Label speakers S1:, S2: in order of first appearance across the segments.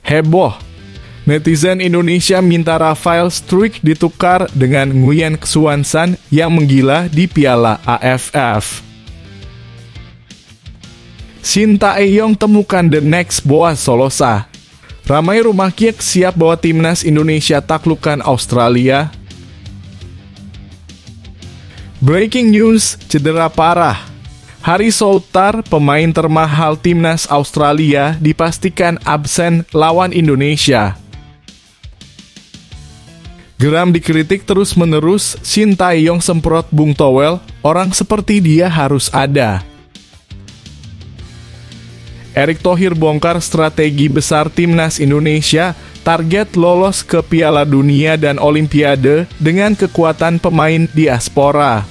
S1: Heboh, netizen Indonesia minta Rafael Struijk ditukar dengan Nguyen Xuan San yang menggila di Piala AFF. Shin Tae-yong temukan the next Boaz Solosa. Ramai rumah Kiek siap bawa timnas Indonesia taklukkan Australia. Breaking news, cedera parah. Hari Soutar, pemain termahal timnas Australia, dipastikan absen lawan Indonesia. Geram dikritik terus-menerus, Shin Tae-yong semprot Bung Towel, orang seperti dia harus ada. Erick Thohir bongkar strategi besar timnas Indonesia, target lolos ke Piala Dunia dan Olimpiade dengan kekuatan pemain diaspora.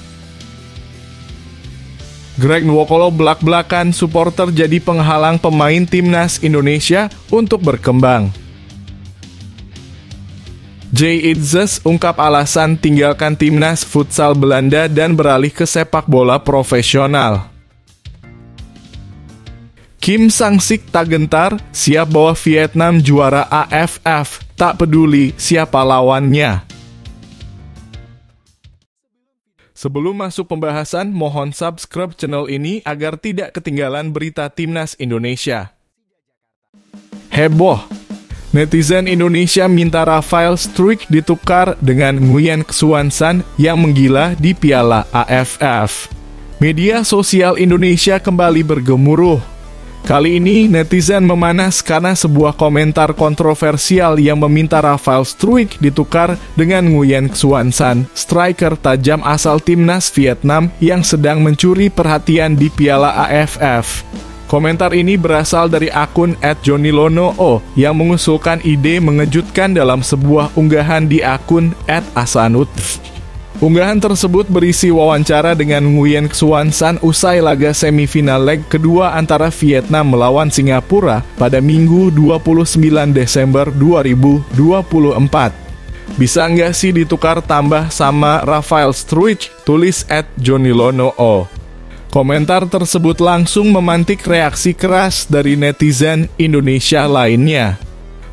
S1: Greg Nwokolo belak-belakan supporter jadi penghalang pemain timnas Indonesia untuk berkembang. Jay Itzes ungkap alasan tinggalkan timnas futsal Belanda dan beralih ke sepak bola profesional. Kim Sang-sik tak gentar, siap bawa Vietnam juara AFF, tak peduli siapa lawannya. Sebelum masuk pembahasan, mohon subscribe channel ini agar tidak ketinggalan berita timnas Indonesia. Heboh, netizen Indonesia minta Rafael Struijk ditukar dengan Nguyen Xuan San yang menggila di Piala AFF. Media sosial Indonesia kembali bergemuruh. Kali ini netizen memanas karena sebuah komentar kontroversial yang meminta Rafael Struijk ditukar dengan Nguyen Xuan San, striker tajam asal timnas Vietnam yang sedang mencuri perhatian di Piala AFF. Komentar ini berasal dari akun @JohnnyLono yang mengusulkan ide mengejutkan dalam sebuah unggahan di akun @asanut. Unggahan tersebut berisi wawancara dengan Nguyen Xuan San usai laga semifinal leg kedua antara Vietnam melawan Singapura pada Minggu 29 Desember 2024. Bisa nggak sih ditukar tambah sama Rafael Struijk? Tulis @JohnnyLono. Komentar tersebut langsung memantik reaksi keras dari netizen Indonesia lainnya.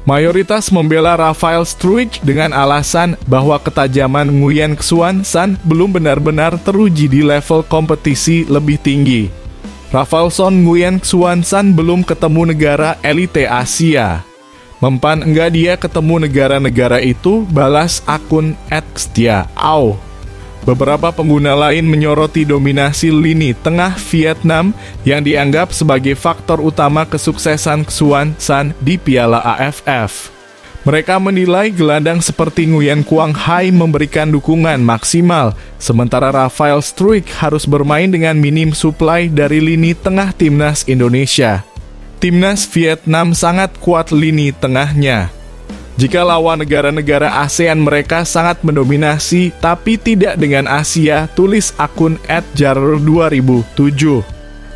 S1: Mayoritas membela Rafael Struijk dengan alasan bahwa ketajaman Nguyen Xuan San belum benar-benar teruji di level kompetisi lebih tinggi. Rafaelson Nguyen Xuan San belum ketemu negara elite Asia. Mempan enggak dia ketemu negara-negara itu, balas akun @setia_au. Beberapa pengguna lain menyoroti dominasi lini tengah Vietnam yang dianggap sebagai faktor utama kesuksesan Xuan San di Piala AFF. Mereka menilai gelandang seperti Nguyen Quang Hai memberikan dukungan maksimal, sementara Rafael Struijk harus bermain dengan minim suplai dari lini tengah timnas Indonesia. Timnas Vietnam sangat kuat lini tengahnya. Jika lawan negara-negara ASEAN mereka sangat mendominasi, tapi tidak dengan Asia, tulis akun @jarur2007.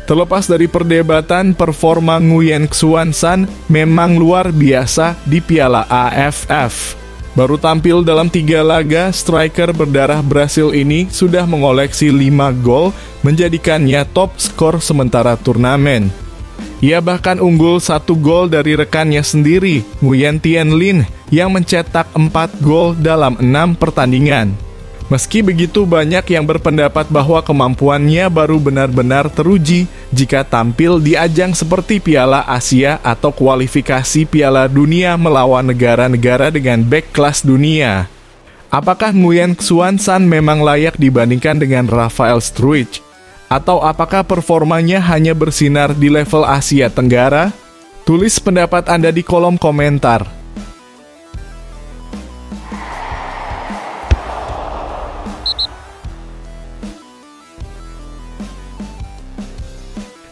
S1: Terlepas dari perdebatan, performa Nguyen Xuan San memang luar biasa di Piala AFF. Baru tampil dalam 3 laga, striker berdarah Brasil ini sudah mengoleksi 5 gol, menjadikannya top skor sementara turnamen. Ia bahkan unggul 1 gol dari rekannya sendiri, Nguyen Tien Linh, yang mencetak 4 gol dalam 6 pertandingan. Meski begitu, banyak yang berpendapat bahwa kemampuannya baru benar-benar teruji jika tampil di ajang seperti Piala Asia atau kualifikasi Piala Dunia melawan negara-negara dengan back kelas dunia. Apakah Nguyen Xuan San memang layak dibandingkan dengan Rafael Struijk? Atau apakah performanya hanya bersinar di level Asia Tenggara? Tulis pendapat Anda di kolom komentar.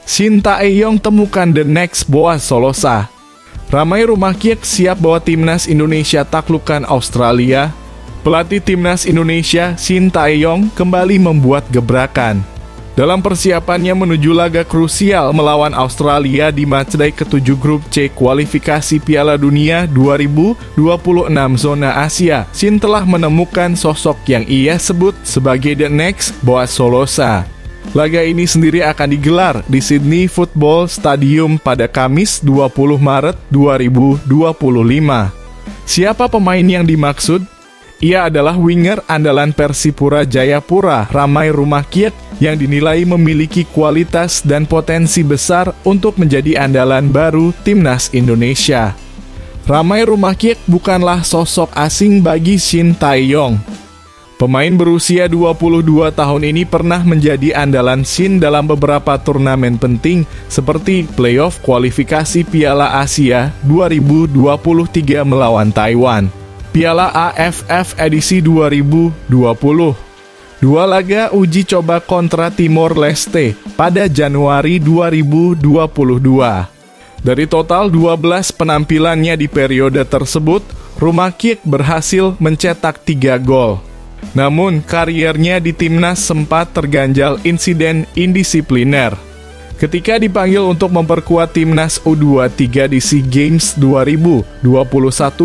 S1: Shin Tae-yong temukan the next Boaz Solosa. Ramai rumah Kiek siap bawa timnas Indonesia taklukkan Australia. Pelatih timnas Indonesia Shin Tae-yong kembali membuat gebrakan. Dalam persiapannya menuju laga krusial melawan Australia di matchday ke-7 grup C kualifikasi Piala Dunia 2026 zona Asia, Shin telah menemukan sosok yang ia sebut sebagai the next Boaz Solosa. Laga ini sendiri akan digelar di Sydney Football Stadium pada Kamis 20 Maret 2025. Siapa pemain yang dimaksud? Ia adalah winger andalan Persipura Jayapura, Ramai Rumakiek, yang dinilai memiliki kualitas dan potensi besar untuk menjadi andalan baru Timnas Indonesia. Ramai Rumakiek bukanlah sosok asing bagi Shin Tae-yong. Pemain berusia 22 tahun ini pernah menjadi andalan Shin dalam beberapa turnamen penting seperti playoff kualifikasi Piala Asia 2023 melawan Taiwan, Piala AFF edisi 2020, dua laga uji coba kontra Timor Leste pada Januari 2022. Dari total 12 penampilannya di periode tersebut, Rumakiek berhasil mencetak 3 gol. Namun, karirnya di timnas sempat terganjal insiden indisipliner. Ketika dipanggil untuk memperkuat timnas U23 di SEA Games 2021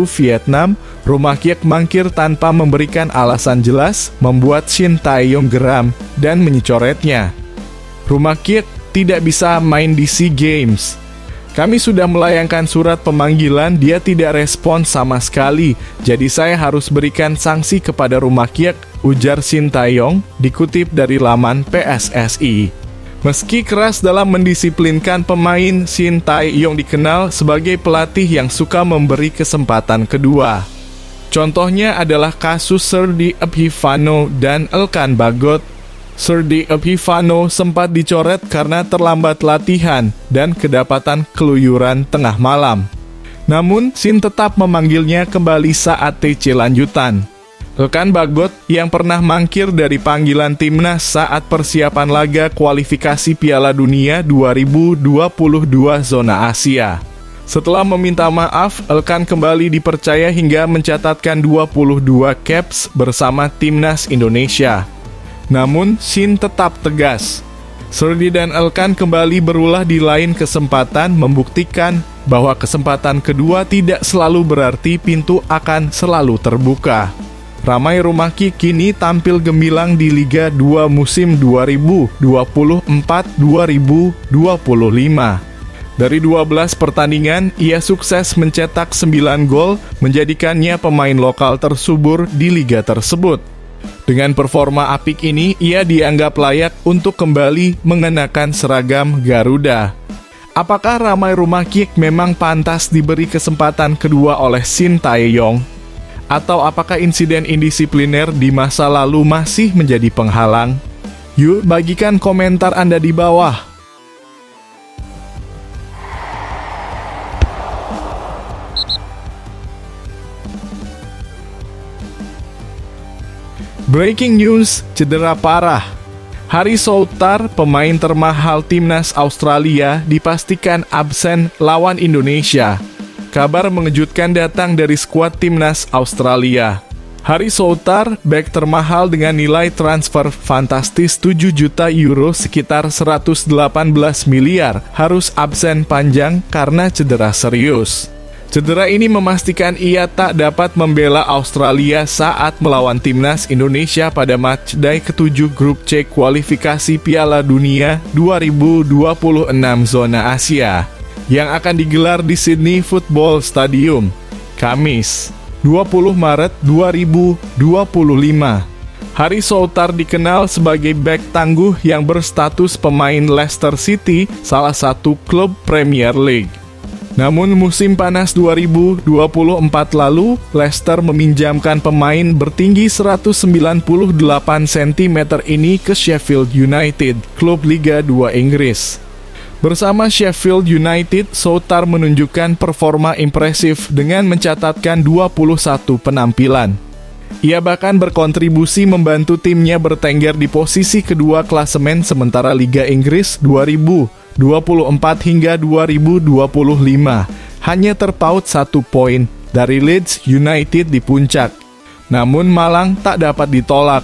S1: Vietnam, Rumakiek mangkir tanpa memberikan alasan jelas, membuat Shin Tae-yong geram dan mencoretnya. Rumakiek tidak bisa main di SEA Games. Kami sudah melayangkan surat pemanggilan, dia tidak respon sama sekali, jadi saya harus berikan sanksi kepada Rumakiek, ujar Shin Tae-yong, dikutip dari laman PSSI. Meski keras dalam mendisiplinkan pemain, Shin Tae-yong dikenal sebagai pelatih yang suka memberi kesempatan kedua. Contohnya adalah kasus Serdi Ephifano dan Elkan Bagot. Serdi Ephifano sempat dicoret karena terlambat latihan dan kedapatan keluyuran tengah malam. Namun, Shin tetap memanggilnya kembali saat TC lanjutan. Elkan Bagot yang pernah mangkir dari panggilan timnas saat persiapan laga kualifikasi Piala Dunia 2022 zona Asia. Setelah meminta maaf, Elkan kembali dipercaya hingga mencatatkan 22 caps bersama timnas Indonesia. Namun, Shin tetap tegas. Serdi dan Elkan kembali berulah di lain kesempatan, membuktikan bahwa kesempatan kedua tidak selalu berarti pintu akan selalu terbuka. Ramai Rumakiek kini tampil gemilang di Liga 2 musim 2024-2025. Dari 12 pertandingan, ia sukses mencetak 9 gol, menjadikannya pemain lokal tersubur di liga tersebut. Dengan performa apik ini, ia dianggap layak untuk kembali mengenakan seragam Garuda. Apakah Ramai Rumakiek memang pantas diberi kesempatan kedua oleh Shin Tae-yong? Atau apakah insiden indisipliner di masa lalu masih menjadi penghalang? Yuk, bagikan komentar Anda di bawah. Breaking news, cedera parah. Harry Souttar, pemain termahal timnas Australia, dipastikan absen lawan Indonesia. Kabar mengejutkan datang dari skuad timnas Australia. Harry Souttar, bek termahal dengan nilai transfer fantastis 7 juta euro sekitar 118 miliar, harus absen panjang karena cedera serius. Cedera ini memastikan ia tak dapat membela Australia saat melawan timnas Indonesia pada matchday ke-7 grup C kualifikasi Piala Dunia 2026 zona Asia yang akan digelar di Sydney Football Stadium, Kamis, 20 Maret 2025. Harry Souttar dikenal sebagai bek tangguh yang berstatus pemain Leicester City, salah satu klub Premier League. Namun musim panas 2024 lalu, Leicester meminjamkan pemain bertinggi 198 cm ini ke Sheffield United, klub Liga 2 Inggris. Bersama Sheffield United, Souttar menunjukkan performa impresif dengan mencatatkan 21 penampilan. Ia bahkan berkontribusi membantu timnya bertengger di posisi kedua klasemen sementara Liga Inggris 2024 hingga 2025, hanya terpaut 1 poin dari Leeds United di puncak. Namun Malang tak dapat ditolak.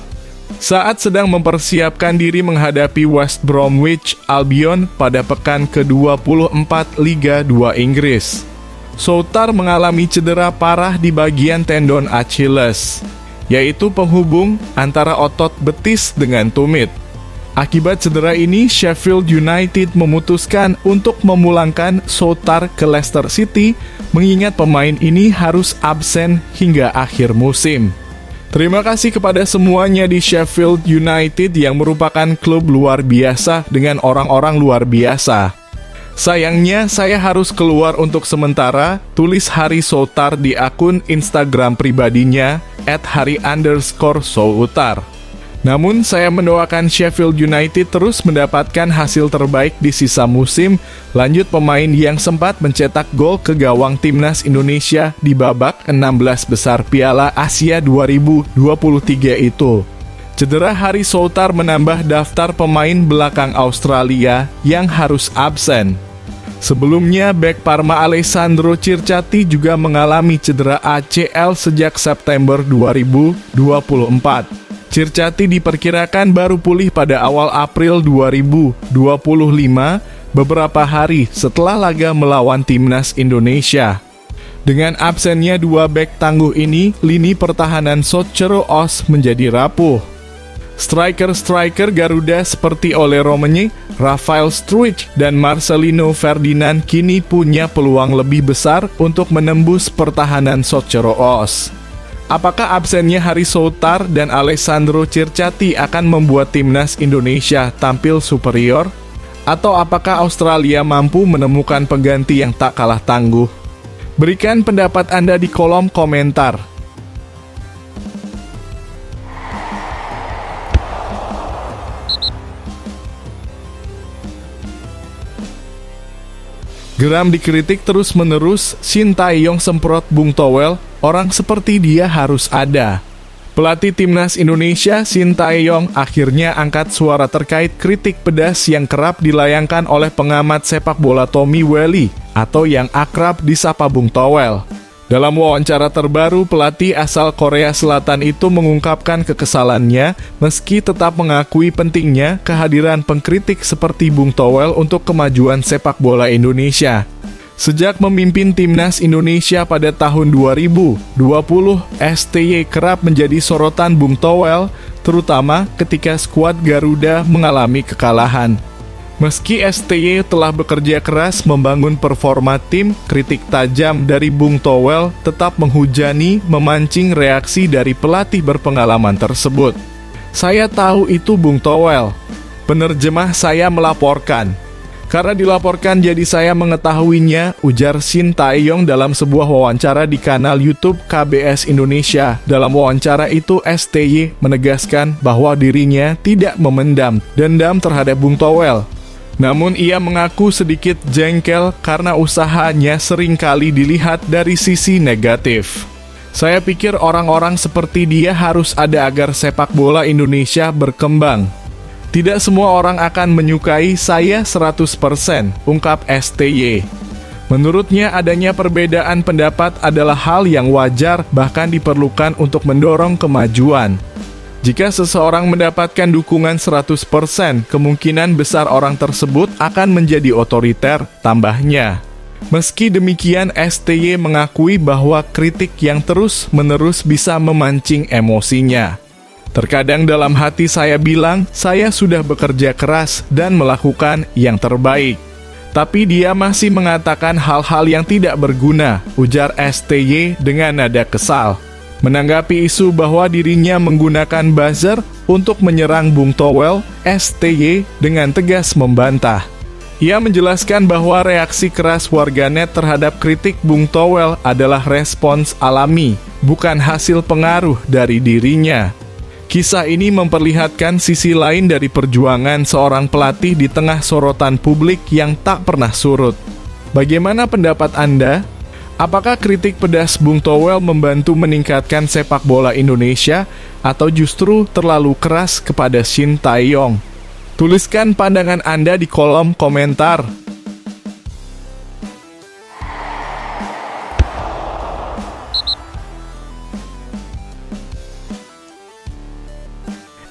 S1: Saat sedang mempersiapkan diri menghadapi West Bromwich Albion pada pekan ke-24 Liga 2 Inggris, Souttar mengalami cedera parah di bagian tendon Achilles, yaitu penghubung antara otot betis dengan tumit. Akibat cedera ini, Sheffield United memutuskan untuk memulangkan Soutar ke Leicester City, mengingat pemain ini harus absen hingga akhir musim. Terima kasih kepada semuanya di Sheffield United yang merupakan klub luar biasa dengan orang-orang luar biasa. Sayangnya, saya harus keluar untuk sementara, tulis Harry Soutar di akun Instagram pribadinya @harry_soutar. Namun, saya mendoakan Sheffield United terus mendapatkan hasil terbaik di sisa musim, lanjut pemain yang sempat mencetak gol ke gawang timnas Indonesia di babak 16 besar Piala Asia 2023 itu. Cedera Harry Soutar menambah daftar pemain belakang Australia yang harus absen. Sebelumnya, bek Parma Alessandro Circati juga mengalami cedera ACL sejak September 2024. Circati diperkirakan baru pulih pada awal April 2025, beberapa hari setelah laga melawan timnas Indonesia. Dengan absennya dua bek tangguh ini, lini pertahanan Socceroos menjadi rapuh. Striker-striker Garuda seperti Ole Romeni, Rafael Struijk, dan Marcelino Ferdinand kini punya peluang lebih besar untuk menembus pertahanan Socceroos. Apakah absennya Harry Soutar dan Alessandro Circati akan membuat timnas Indonesia tampil superior? Atau apakah Australia mampu menemukan pengganti yang tak kalah tangguh? Berikan pendapat Anda di kolom komentar. Geram dikritik terus-menerus, Shin Tae-yong semprot Bung Towel, orang seperti dia harus ada. Pelatih timnas Indonesia Shin Tae-yong akhirnya angkat suara terkait kritik pedas yang kerap dilayangkan oleh pengamat sepak bola Tommy Welly atau yang akrab disapa Bung Towel. Dalam wawancara terbaru, pelatih asal Korea Selatan itu mengungkapkan kekesalannya meski tetap mengakui pentingnya kehadiran pengkritik seperti Bung Towel untuk kemajuan sepak bola Indonesia. Sejak memimpin timnas Indonesia pada tahun 2020, STY kerap menjadi sorotan Bung Towel, terutama ketika skuad Garuda mengalami kekalahan. Meski STY telah bekerja keras membangun performa tim, kritik tajam dari Bung Towel tetap menghujani, memancing reaksi dari pelatih berpengalaman tersebut. Saya tahu itu Bung Towel. Penerjemah saya melaporkan. Karena dilaporkan jadi saya mengetahuinya, ujar Shin Tae-yong dalam sebuah wawancara di kanal YouTube KBS Indonesia. Dalam wawancara itu, STY menegaskan bahwa dirinya tidak memendam dendam terhadap Bung Towel. Namun ia mengaku sedikit jengkel karena usahanya seringkali dilihat dari sisi negatif. Saya pikir orang-orang seperti dia harus ada agar sepak bola Indonesia berkembang. Tidak semua orang akan menyukai saya 100%, ungkap STY. Menurutnya adanya perbedaan pendapat adalah hal yang wajar bahkan diperlukan untuk mendorong kemajuan. Jika seseorang mendapatkan dukungan 100%, kemungkinan besar orang tersebut akan menjadi otoriter, tambahnya. Meski demikian, STY mengakui bahwa kritik yang terus-menerus bisa memancing emosinya. Terkadang dalam hati saya bilang, saya sudah bekerja keras dan melakukan yang terbaik. Tapi dia masih mengatakan hal-hal yang tidak berguna, ujar STY dengan nada kesal. Menanggapi isu bahwa dirinya menggunakan buzzer untuk menyerang Bung Towel, STY dengan tegas membantah. Ia menjelaskan bahwa reaksi keras warganet terhadap kritik Bung Towel adalah respons alami, bukan hasil pengaruh dari dirinya. Kisah ini memperlihatkan sisi lain dari perjuangan seorang pelatih di tengah sorotan publik yang tak pernah surut. Bagaimana pendapat Anda? Apakah kritik pedas Bung Towel membantu meningkatkan sepak bola Indonesia atau justru terlalu keras kepada Shin Tae-yong? Tuliskan pandangan Anda di kolom komentar.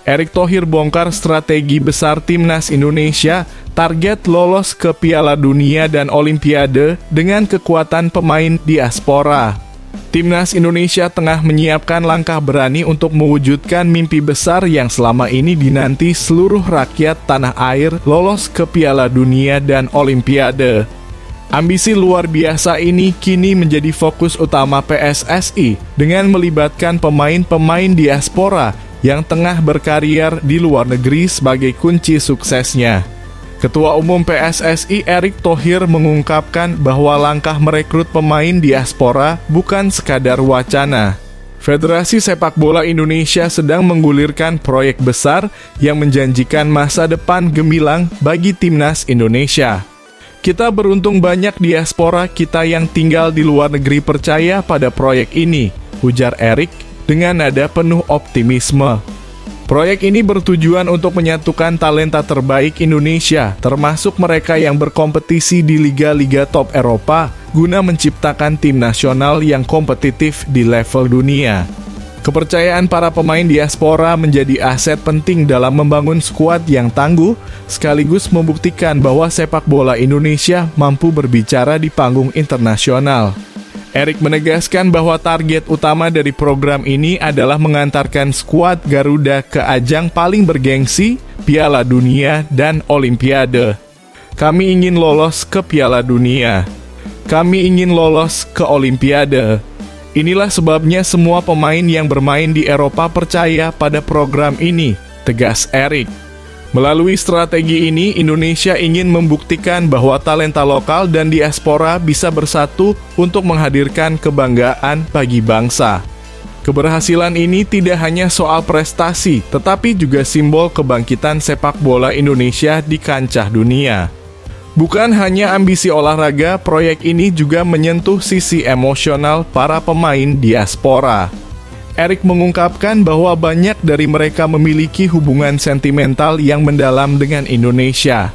S1: Erick Thohir bongkar strategi besar timnas Indonesia, target lolos ke Piala Dunia dan Olimpiade dengan kekuatan pemain diaspora. Timnas Indonesia tengah menyiapkan langkah berani untuk mewujudkan mimpi besar yang selama ini dinanti seluruh rakyat tanah air, lolos ke Piala Dunia dan Olimpiade. Ambisi luar biasa ini kini menjadi fokus utama PSSI dengan melibatkan pemain-pemain diaspora yang tengah berkarier di luar negeri sebagai kunci suksesnya. Ketua Umum PSSI Erick Thohir mengungkapkan bahwa langkah merekrut pemain diaspora bukan sekadar wacana. Federasi Sepak Bola Indonesia sedang menggulirkan proyek besar yang menjanjikan masa depan gemilang bagi timnas Indonesia. Kita beruntung banyak diaspora kita yang tinggal di luar negeri percaya pada proyek ini, ujar Erick dengan nada penuh optimisme. Proyek ini bertujuan untuk menyatukan talenta terbaik Indonesia, termasuk mereka yang berkompetisi di liga-liga top Eropa, guna menciptakan tim nasional yang kompetitif di level dunia. Kepercayaan para pemain diaspora menjadi aset penting dalam membangun skuad yang tangguh, sekaligus membuktikan bahwa sepak bola Indonesia mampu berbicara di panggung internasional. Erick menegaskan bahwa target utama dari program ini adalah mengantarkan skuad Garuda ke ajang paling bergengsi, Piala Dunia dan Olimpiade. Kami ingin lolos ke Piala Dunia. Kami ingin lolos ke Olimpiade. Inilah sebabnya semua pemain yang bermain di Eropa percaya pada program ini, tegas Erick. Melalui strategi ini, Indonesia ingin membuktikan bahwa talenta lokal dan diaspora bisa bersatu untuk menghadirkan kebanggaan bagi bangsa. Keberhasilan ini tidak hanya soal prestasi, tetapi juga simbol kebangkitan sepak bola Indonesia di kancah dunia. Bukan hanya ambisi olahraga, proyek ini juga menyentuh sisi emosional para pemain diaspora. Erick mengungkapkan bahwa banyak dari mereka memiliki hubungan sentimental yang mendalam dengan Indonesia.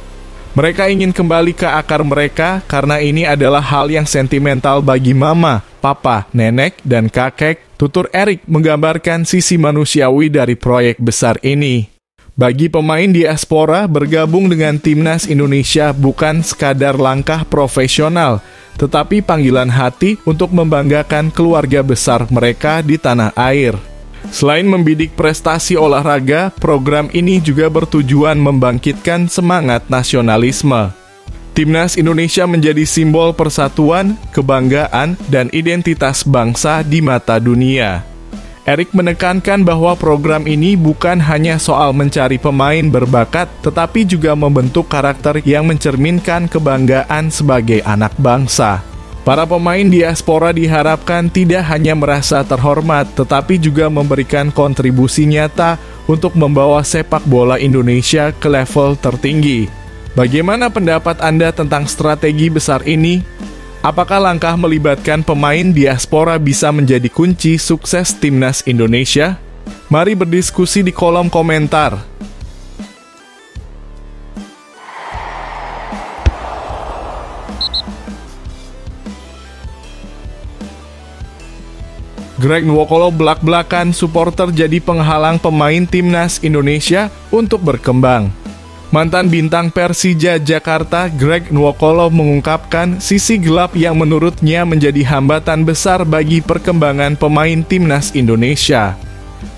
S1: Mereka ingin kembali ke akar mereka karena ini adalah hal yang sentimental bagi mama, papa, nenek, dan kakek, tutur Erick menggambarkan sisi manusiawi dari proyek besar ini. Bagi pemain diaspora, bergabung dengan timnas Indonesia bukan sekadar langkah profesional, tetapi panggilan hati untuk membanggakan keluarga besar mereka di tanah air. Selain membidik prestasi olahraga, program ini juga bertujuan membangkitkan semangat nasionalisme. Timnas Indonesia menjadi simbol persatuan, kebanggaan, dan identitas bangsa di mata dunia. Erick menekankan bahwa program ini bukan hanya soal mencari pemain berbakat, tetapi juga membentuk karakter yang mencerminkan kebanggaan sebagai anak bangsa. Para pemain diaspora diharapkan tidak hanya merasa terhormat, tetapi juga memberikan kontribusi nyata untuk membawa sepak bola Indonesia ke level tertinggi. Bagaimana pendapat Anda tentang strategi besar ini? Apakah langkah melibatkan pemain diaspora bisa menjadi kunci sukses timnas Indonesia? Mari berdiskusi di kolom komentar. Greg Nwokolo belak-belakan supporter jadi penghalang pemain timnas Indonesia untuk berkembang. Mantan bintang Persija Jakarta, Greg Nwokolo mengungkapkan sisi gelap yang menurutnya menjadi hambatan besar bagi perkembangan pemain timnas Indonesia.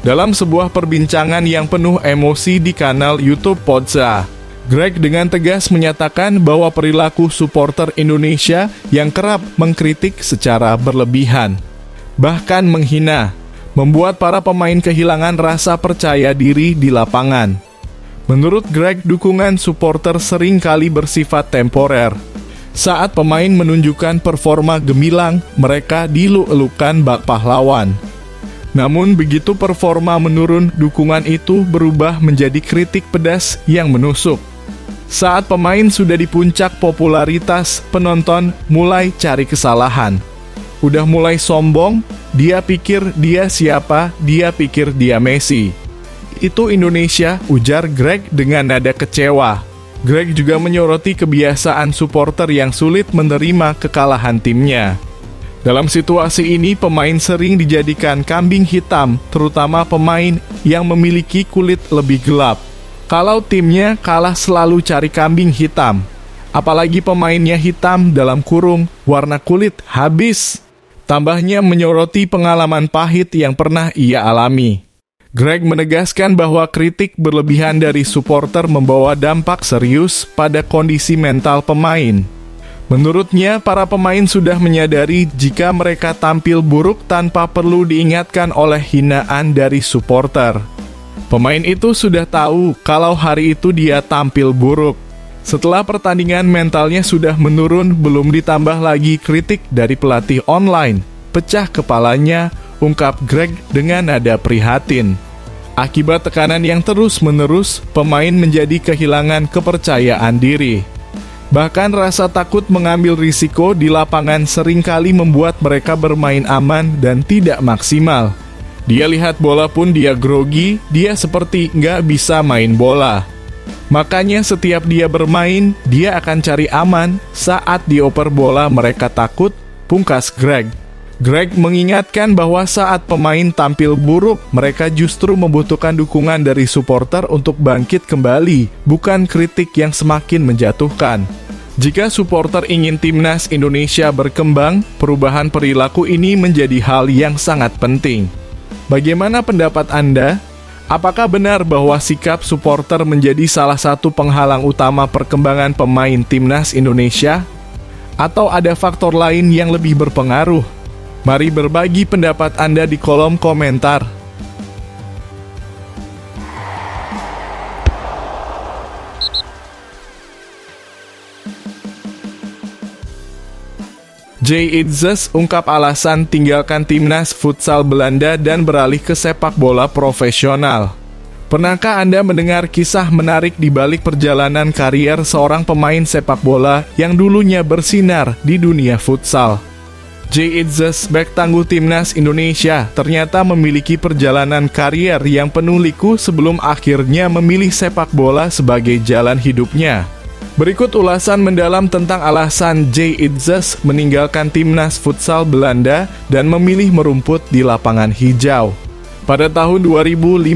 S1: Dalam sebuah perbincangan yang penuh emosi di kanal YouTube Podza, Greg dengan tegas menyatakan bahwa perilaku supporter Indonesia yang kerap mengkritik secara berlebihan, bahkan menghina, membuat para pemain kehilangan rasa percaya diri di lapangan. Menurut Greg, dukungan supporter sering kali bersifat temporer. Saat pemain menunjukkan performa gemilang, mereka dielu-elukan bak pahlawan. Namun begitu performa menurun, dukungan itu berubah menjadi kritik pedas yang menusuk. Saat pemain sudah di puncak popularitas, penonton mulai cari kesalahan. Udah mulai sombong, dia pikir dia siapa, dia pikir dia Messi. Itu Indonesia, ujar Greg dengan nada kecewa. Greg juga menyoroti kebiasaan supporter yang sulit menerima kekalahan timnya. Dalam situasi ini, pemain sering dijadikan kambing hitam, terutama pemain yang memiliki kulit lebih gelap. Kalau timnya kalah selalu cari kambing hitam. Apalagi pemainnya hitam dalam kurung, warna kulit habis. Tambahnya menyoroti pengalaman pahit yang pernah ia alami. Greg menegaskan bahwa kritik berlebihan dari supporter membawa dampak serius pada kondisi mental pemain. Menurutnya, para pemain sudah menyadari jika mereka tampil buruk tanpa perlu diingatkan oleh hinaan dari supporter. Pemain itu sudah tahu kalau hari itu dia tampil buruk. Setelah pertandingan mentalnya sudah menurun, belum ditambah lagi kritik dari pelatih online. Pecah kepalanya, ungkap Greg dengan nada prihatin. Akibat tekanan yang terus-menerus, pemain menjadi kehilangan kepercayaan diri. Bahkan rasa takut mengambil risiko di lapangan seringkali membuat mereka bermain aman dan tidak maksimal. Dia lihat bola pun dia grogi, dia seperti nggak bisa main bola. Makanya setiap dia bermain, dia akan cari aman. Saat dioper bola mereka takut, pungkas Greg. Greg mengingatkan bahwa saat pemain tampil buruk, mereka justru membutuhkan dukungan dari supporter untuk bangkit kembali, bukan kritik yang semakin menjatuhkan. Jika supporter ingin timnas Indonesia berkembang, perubahan perilaku ini menjadi hal yang sangat penting. Bagaimana pendapat Anda? Apakah benar bahwa sikap supporter menjadi salah satu penghalang utama perkembangan pemain timnas Indonesia? Atau ada faktor lain yang lebih berpengaruh? Mari berbagi pendapat Anda di kolom komentar. Jay Itzes ungkap alasan tinggalkan timnas futsal Belanda dan beralih ke sepak bola profesional. Pernahkah Anda mendengar kisah menarik di balik perjalanan karier seorang pemain sepak bola yang dulunya bersinar di dunia futsal? Jay Itzes, bek tangguh timnas Indonesia, ternyata memiliki perjalanan karier yang penuh liku sebelum akhirnya memilih sepak bola sebagai jalan hidupnya. Berikut ulasan mendalam tentang alasan Jay Itzes meninggalkan timnas futsal Belanda dan memilih merumput di lapangan hijau. Pada tahun 2015,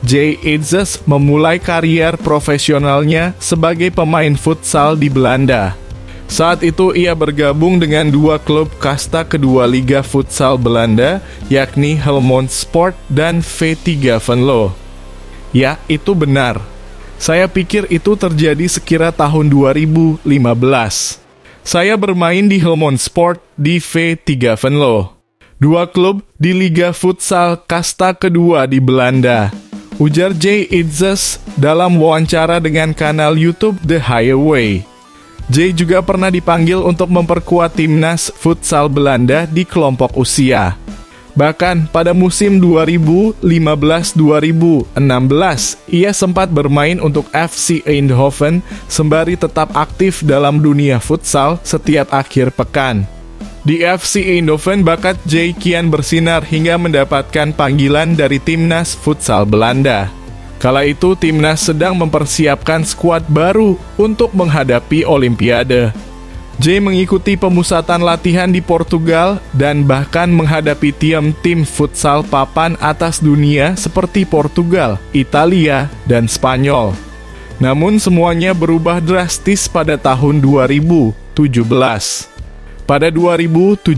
S1: Jay Itzes memulai karier profesionalnya sebagai pemain futsal di Belanda. Saat itu ia bergabung dengan dua klub kasta kedua Liga Futsal Belanda, yakni Helmond Sport dan V3 Venlo. Ya, itu benar. Saya pikir itu terjadi sekira tahun 2015. Saya bermain di Helmond Sport di V3 Venlo, dua klub di Liga Futsal kasta kedua di Belanda, ujar Jay Itzes dalam wawancara dengan kanal YouTube The Highway. Jay juga pernah dipanggil untuk memperkuat timnas futsal Belanda di kelompok usia. Bahkan pada musim 2015-2016, ia sempat bermain untuk FC Eindhoven sembari tetap aktif dalam dunia futsal setiap akhir pekan. Di FC Eindhoven, bakat Jay kian bersinar hingga mendapatkan panggilan dari timnas futsal Belanda. Kala itu timnas sedang mempersiapkan skuad baru untuk menghadapi Olimpiade. Jay mengikuti pemusatan latihan di Portugal dan bahkan menghadapi tim futsal papan atas dunia seperti Portugal, Italia, dan Spanyol. Namun semuanya berubah drastis pada tahun 2017. Pada 2017,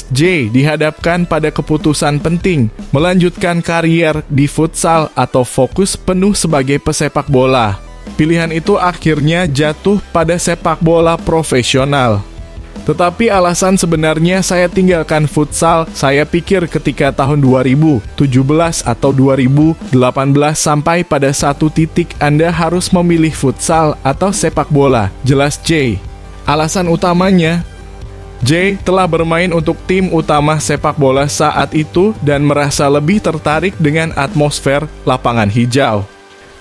S1: Jay dihadapkan pada keputusan penting, melanjutkan karier di futsal atau fokus penuh sebagai pesepak bola. Pilihan itu akhirnya jatuh pada sepak bola profesional. Tetapi alasan sebenarnya saya tinggalkan futsal, saya pikir ketika tahun 2017 atau 2018 sampai pada satu titik Anda harus memilih futsal atau sepak bola, jelas Jay. Alasan utamanya, Jay telah bermain untuk tim utama sepak bola saat itu dan merasa lebih tertarik dengan atmosfer lapangan hijau.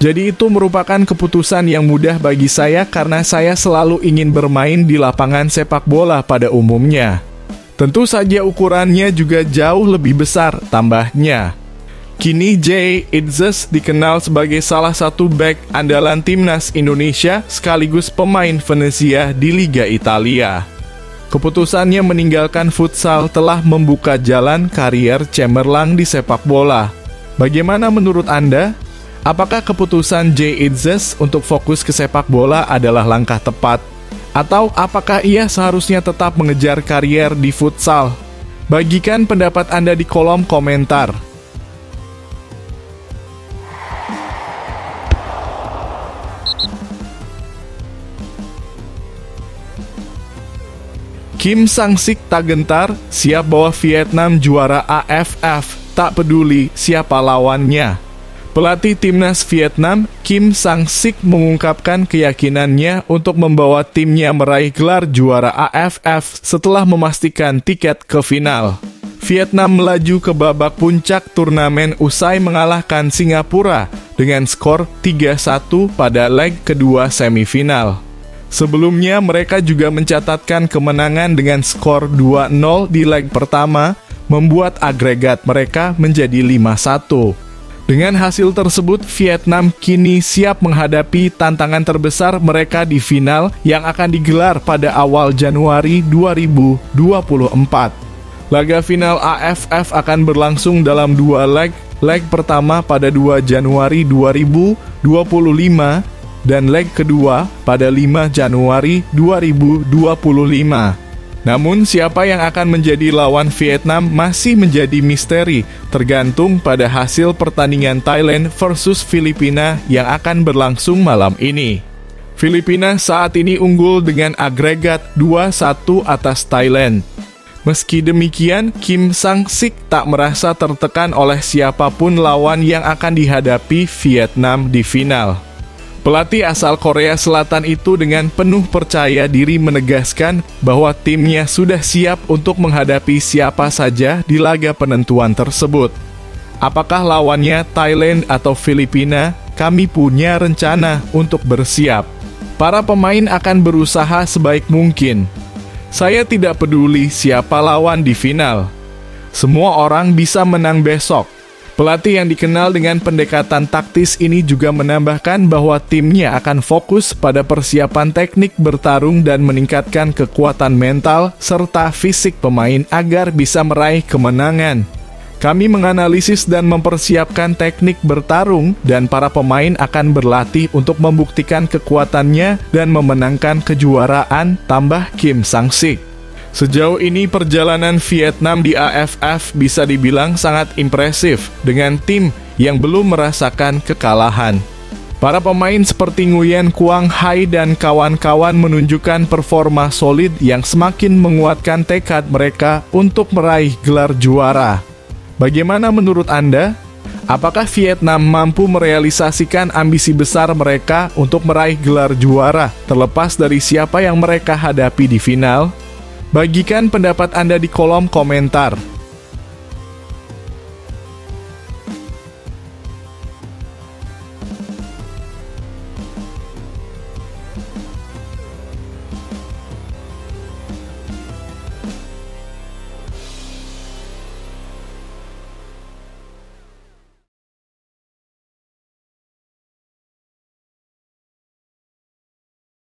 S1: Jadi itu merupakan keputusan yang mudah bagi saya karena saya selalu ingin bermain di lapangan sepak bola pada umumnya. Tentu saja ukurannya juga jauh lebih besar, tambahnya. Kini Jay Itzes dikenal sebagai salah satu bek andalan timnas Indonesia sekaligus pemain Venezia di Liga Italia. Keputusannya meninggalkan futsal telah membuka jalan karier cemerlang di sepak bola. Bagaimana menurut Anda? Apakah keputusan Jay Itzes untuk fokus ke sepak bola adalah langkah tepat? Atau apakah ia seharusnya tetap mengejar karier di futsal? Bagikan pendapat Anda di kolom komentar. Kim Sang-sik tak gentar, siap bawa Vietnam juara AFF, tak peduli siapa lawannya. Pelatih timnas Vietnam, Kim Sang-sik mengungkapkan keyakinannya untuk membawa timnya meraih gelar juara AFF setelah memastikan tiket ke final. Vietnam melaju ke babak puncak turnamen usai mengalahkan Singapura dengan skor 3-1 pada leg kedua semifinal. Sebelumnya, mereka juga mencatatkan kemenangan dengan skor 2-0 di leg pertama, membuat agregat mereka menjadi 5-1. Dengan hasil tersebut, Vietnam kini siap menghadapi tantangan terbesar mereka di final yang akan digelar pada awal Januari 2024. Laga final AFF akan berlangsung dalam 2 leg. Leg pertama pada 2 Januari 2025 dan leg kedua pada 5 Januari 2025. Namun siapa yang akan menjadi lawan Vietnam masih menjadi misteri, tergantung pada hasil pertandingan Thailand versus Filipina yang akan berlangsung malam ini. Filipina saat ini unggul dengan agregat 2-1 atas Thailand. Meski demikian, Kim Sang-sik tak merasa tertekan oleh siapapun lawan yang akan dihadapi Vietnam di final. Pelatih asal Korea Selatan itu dengan penuh percaya diri menegaskan bahwa timnya sudah siap untuk menghadapi siapa saja di laga penentuan tersebut. Apakah lawannya Thailand atau Filipina, kami punya rencana untuk bersiap. Para pemain akan berusaha sebaik mungkin. Saya tidak peduli siapa lawan di final. Semua orang bisa menang besok. Pelatih yang dikenal dengan pendekatan taktis ini juga menambahkan bahwa timnya akan fokus pada persiapan teknik bertarung dan meningkatkan kekuatan mental serta fisik pemain agar bisa meraih kemenangan. Kami menganalisis dan mempersiapkan teknik bertarung dan para pemain akan berlatih untuk membuktikan kekuatannya dan memenangkan kejuaraan, tambah Kim Sang-sik. Sejauh ini perjalanan Vietnam di AFF bisa dibilang sangat impresif dengan tim yang belum merasakan kekalahan. Para pemain seperti Nguyen Quang Hai dan kawan-kawan menunjukkan performa solid yang semakin menguatkan tekad mereka untuk meraih gelar juara. Bagaimana menurut Anda? Apakah Vietnam mampu merealisasikan ambisi besar mereka untuk meraih gelar juara terlepas dari siapa yang mereka hadapi di final? Bagikan pendapat Anda di kolom komentar.